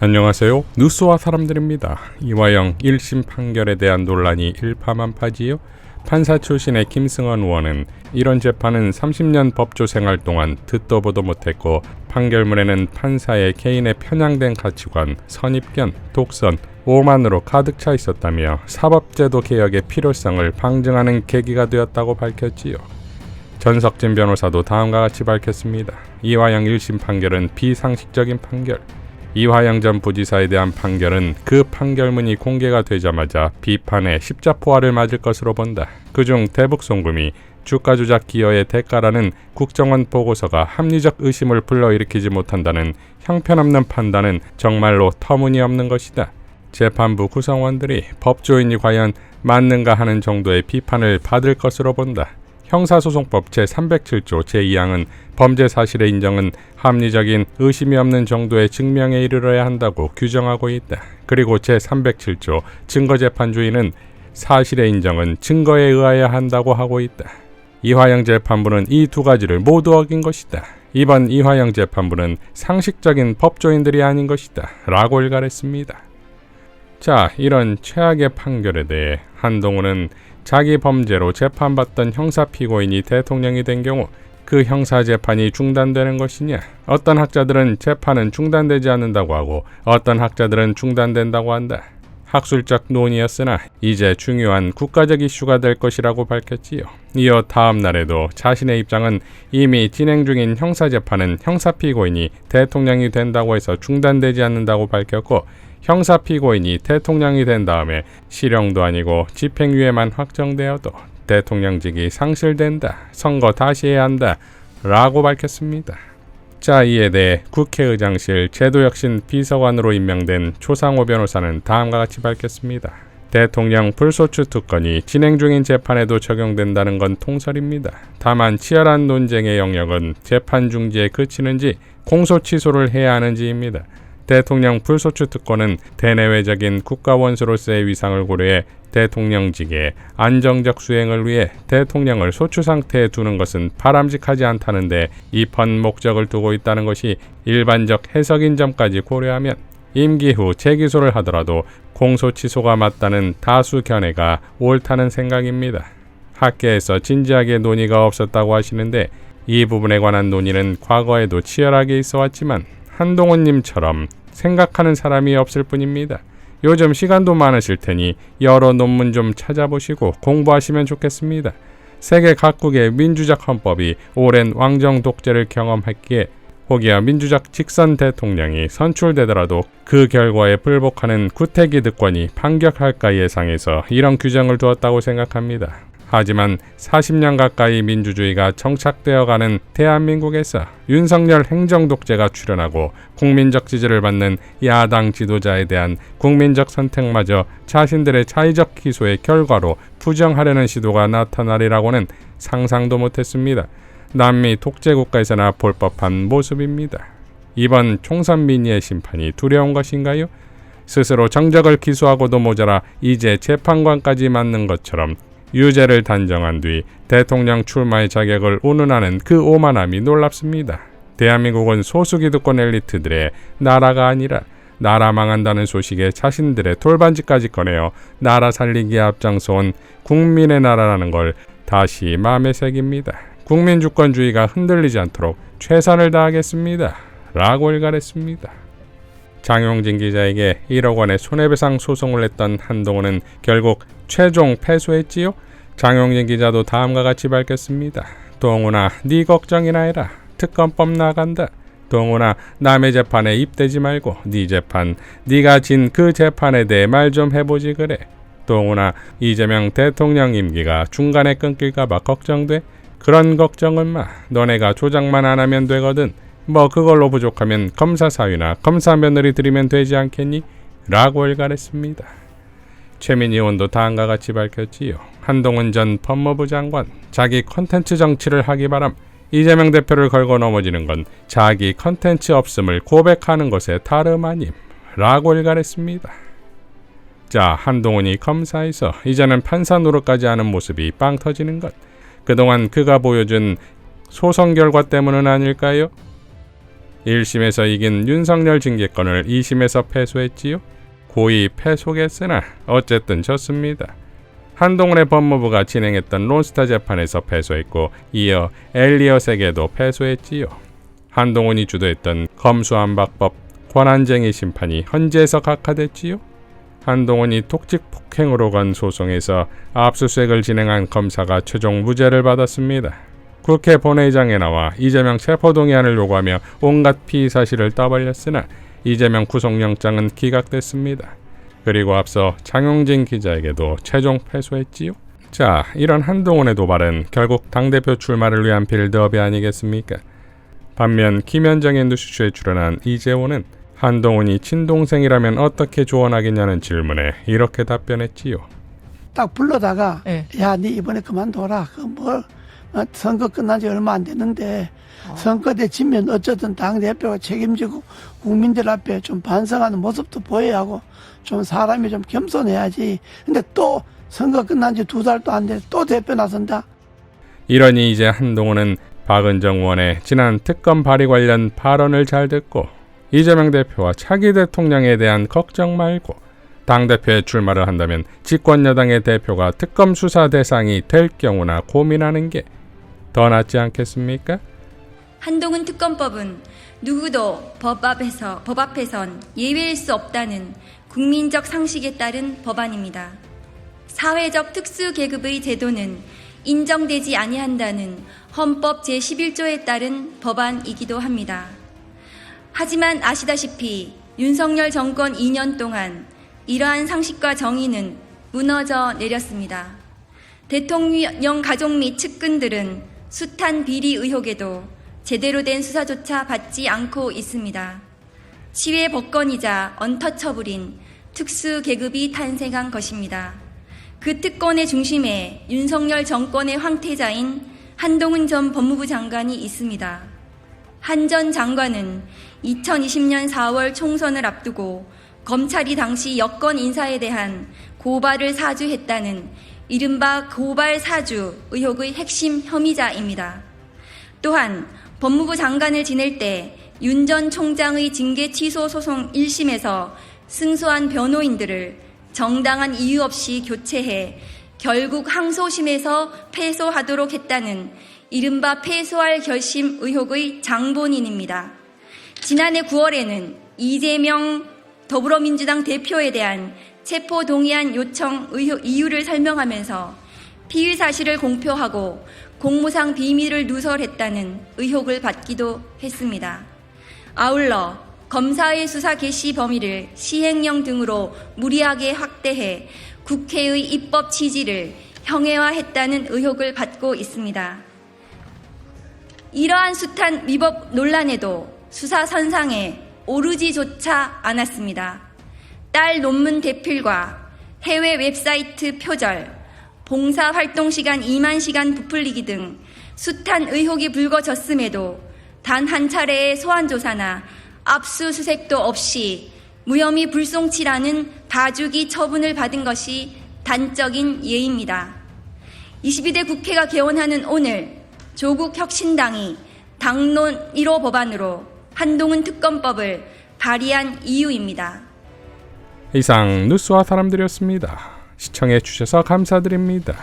안녕하세요. 뉴스와 사람들입니다. 이화영 1심 판결에 대한 논란이 일파만파지요. 판사 출신의 김승원 의원은 이런 재판은 30년 법조 생활 동안 듣도 보도 못했고 판결문에는 판사의 개인의 편향된 가치관, 선입견, 독선, 오만으로 가득 차 있었다며 사법제도 개혁의 필요성을 방증하는 계기가 되었다고 밝혔지요. 전석진 변호사도 다음과 같이 밝혔습니다. 이화영 1심 판결은 비상식적인 판결. 이화영 전 부지사에 대한 판결은 그 판결문이 공개가 되자마자 비판의 십자포화를 맞을 것으로 본다. 그중 대북송금이 주가 조작 기여의 대가라는 국정원 보고서가 합리적 의심을 불러일으키지 못한다는 형편없는 판단은 정말로 터무니없는 것이다. 재판부 구성원들이 법조인이 과연 맞는가 하는 정도의 비판을 받을 것으로 본다. 형사소송법 제307조 제2항은 범죄 사실의 인정은 합리적인 의심이 없는 정도의 증명에 이르러야 한다고 규정하고 있다. 그리고 제307조 증거재판주의는 사실의 인정은 증거에 의하여야 한다고 하고 있다. 이화영 재판부는 이 두 가지를 모두 어긴 것이다. 이번 이화영 재판부는 상식적인 법조인들이 아닌 것이다. 라고 일갈했습니다. 자, 이런 최악의 판결에 대해 한동훈은 자기 범죄로 재판받던 형사 피고인이 대통령이 된 경우 그 형사 재판이 중단되는 것이냐? 어떤 학자들은 재판은 중단되지 않는다고 하고 어떤 학자들은 중단된다고 한다. 학술적 논의였으나 이제 중요한 국가적 이슈가 될 것이라고 밝혔지요. 이어 다음 날에도 자신의 입장은 이미 진행 중인 형사 재판은 형사 피고인이 대통령이 된다고 해서 중단되지 않는다고 밝혔고 형사 피고인이 대통령이 된 다음에 실형도 아니고 집행유예만 확정되어도 대통령직이 상실된다. 선거 다시 해야 한다. 라고 밝혔습니다. 자, 이에 대해 국회의장실 제도혁신 비서관으로 임명된 조상호 변호사는 다음과 같이 밝혔습니다. 대통령 불소추 특권이 진행 중인 재판에도 적용된다는 건 통설입니다. 다만 치열한 논쟁의 영역은 재판 중지에 그치는지 공소 취소를 해야 하는지입니다. 대통령 불소추 특권은 대내외적인 국가 원수로서의 위상을 고려해 대통령직의 안정적 수행을 위해 대통령을 소추 상태에 두는 것은 바람직하지 않다는데 입헌 목적을 두고 있다는 것이 일반적 해석인 점까지 고려하면 임기 후 재기소를 하더라도 공소 취소가 맞다는 다수 견해가 옳다는 생각입니다. 학계에서 진지하게 논의가 없었다고 하시는데 이 부분에 관한 논의는 과거에도 치열하게 있어왔지만 한동훈님처럼 생각하는 사람이 없을 뿐입니다. 요즘 시간도 많으실 테니 여러 논문 좀 찾아보시고 공부하시면 좋겠습니다. 세계 각국의 민주적 헌법이 오랜 왕정 독재를 경험했기에 혹여 민주적 직선 대통령이 선출되더라도 그 결과에 불복하는 구태기득권이 반격할까 예상해서 이런 규정을 두었다고 생각합니다. 하지만 40년 가까이 민주주의가 정착되어가는 대한민국에서 윤석열 행정독재가 출현하고 국민적 지지를 받는 야당 지도자에 대한 국민적 선택마저 자신들의 자의적 기소의 결과로 부정하려는 시도가 나타나리라고는 상상도 못했습니다. 남미 독재국가에서나 볼 법한 모습입니다. 이번 총선 민의의 심판이 두려운 것인가요? 스스로 정적을 기소하고도 모자라 이제 재판관까지 맡는 것처럼 유죄를 단정한 뒤 대통령 출마의 자격을 운운하는 그 오만함이 놀랍습니다. 대한민국은 소수기득권 엘리트들의 나라가 아니라 나라 망한다는 소식에 자신들의 돌반지까지 꺼내어 나라 살리기에 앞장서온 국민의 나라라는 걸 다시 마음에 새깁니다. 국민주권주의가 흔들리지 않도록 최선을 다하겠습니다. 라고 일갈했습니다. 장용진 기자에게 1억 원의 손해배상 소송을 냈던 한동훈은 결국 최종 패소했지요. 장용진 기자도 다음과 같이 밝혔습니다. 동훈아, 네 걱정이나 해라. 특검법 나간다. 동훈아, 남의 재판에 입대지 말고 네 재판, 네가 진 그 재판에 대해 말 좀 해보지 그래. 동훈아, 이재명 대통령 임기가 중간에 끊길까봐 걱정돼? 그런 걱정은 마. 너네가 조작만 안 하면 되거든. 뭐 그걸로 부족하면 검사 사위나 검사 며느리 드리면 되지 않겠니? 라고 일갈했습니다. 최민희 의원도 다음과 같이 밝혔지요. 한동훈 전 법무부 장관, 자기 컨텐츠 정치를 하기 바람. 이재명 대표를 걸고 넘어지는 건 자기 컨텐츠 없음을 고백하는 것에 다름 아님. 라고 일갈했습니다. 자, 한동훈이 검사에서 이제는 판사 노릇까지 하는 모습이 빵 터지는 것. 그동안 그가 보여준 소송 결과 때문은 아닐까요? 1심에서 이긴 윤석열 징계권을 2심에서 패소했지요. 고의 패소겠으나 어쨌든 졌습니다. 한동훈의 법무부가 진행했던 론스타 재판에서 패소했고 이어 엘리엇에게도 패소했지요. 한동훈이 주도했던 검수안박법 권한쟁의 심판이 헌재에서 각하됐지요. 한동훈이 독직 폭행으로 건 소송에서 압수수색을 진행한 검사가 최종 무죄를 받았습니다. 국회 본회의장에 나와 이재명 체포동의안을 요구하며 온갖 피의 사실을 떠벌렸으나 이재명 구속영장은 기각됐습니다. 그리고 앞서 장용진 기자에게도 최종 패소했지요. 자, 이런 한동훈의 도발은 결국 당대표 출마를 위한 빌드업이 아니겠습니까? 반면 김현정의 뉴스쇼에 출연한 이재호는 한동훈이 친동생이라면 어떻게 조언하겠냐는 질문에 이렇게 답변했지요. 딱 불러다가 야, 네 이번에 그만둬라. 선거 끝난 지 얼마 안 됐는데 선거 때 지면 어쨌든 당대표가 책임지고 국민들 앞에 좀 반성하는 모습도 보여야 하고 좀 사람이 좀 겸손해야지. 근데 또 선거 끝난 지 2달도 안 돼 또 대표 나선다. 이러니 이제 한동훈은 박은정 의원의 지난 특검 발의 관련 발언을 잘 듣고 이재명 대표와 차기 대통령에 대한 걱정 말고 당대표에 출마를 한다면 집권여당의 대표가 특검 수사 대상이 될 경우나 고민하는 게 더 낫지 않겠습니까? 한동훈 특검법은 누구도 법 앞에선 예외일 수 없다는 국민적 상식에 따른 법안입니다. 사회적 특수계급의 제도는 인정되지 아니한다는 헌법 제11조에 따른 법안이기도 합니다. 하지만 아시다시피 윤석열 정권 2년 동안 이러한 상식과 정의는 무너져 내렸습니다. 대통령 가족 및 측근들은 숱한 비리 의혹에도 제대로 된 수사조차 받지 않고 있습니다. 시외 법권이자 언터처블인 특수계급이 탄생한 것입니다. 그 특권의 중심에 윤석열 정권의 황태자인 한동훈 전 법무부 장관이 있습니다. 한 전 장관은 2020년 4월 총선을 앞두고 검찰이 당시 여권 인사에 대한 고발을 사주했다는 이른바 고발 사주 의혹의 핵심 혐의자입니다. 또한 법무부 장관을 지낼 때 윤 전 총장의 징계 취소 소송 1심에서 승소한 변호인들을 정당한 이유 없이 교체해 결국 항소심에서 패소하도록 했다는 이른바 패소할 결심 의혹의 장본인입니다. 지난해 9월에는 이재명 더불어민주당 대표에 대한 체포동의안 요청 이유를 설명하면서 피의 사실을 공표하고 공무상 비밀을 누설했다는 의혹을 받기도 했습니다. 아울러 검사의 수사 개시 범위를 시행령 등으로 무리하게 확대해 국회의 입법 취지를 형해화했다는 의혹을 받고 있습니다. 이러한 숱한 위법 논란에도 수사 선상에 오르지조차 않았습니다. 딸 논문 대필과 해외 웹사이트 표절, 봉사활동 시간 2만 시간 부풀리기 등 숱한 의혹이 불거졌음에도 단 한 차례의 소환조사나 압수수색도 없이 무혐의 불송치라는 봐주기 처분을 받은 것이 단적인 예입니다. 22대 국회가 개원하는 오늘 조국 혁신당이 당론 1호 법안으로 한동훈 특검법을 발의한 이유입니다. 이상 뉴스와 사람들이었습니다. 시청해 주셔서 감사드립니다.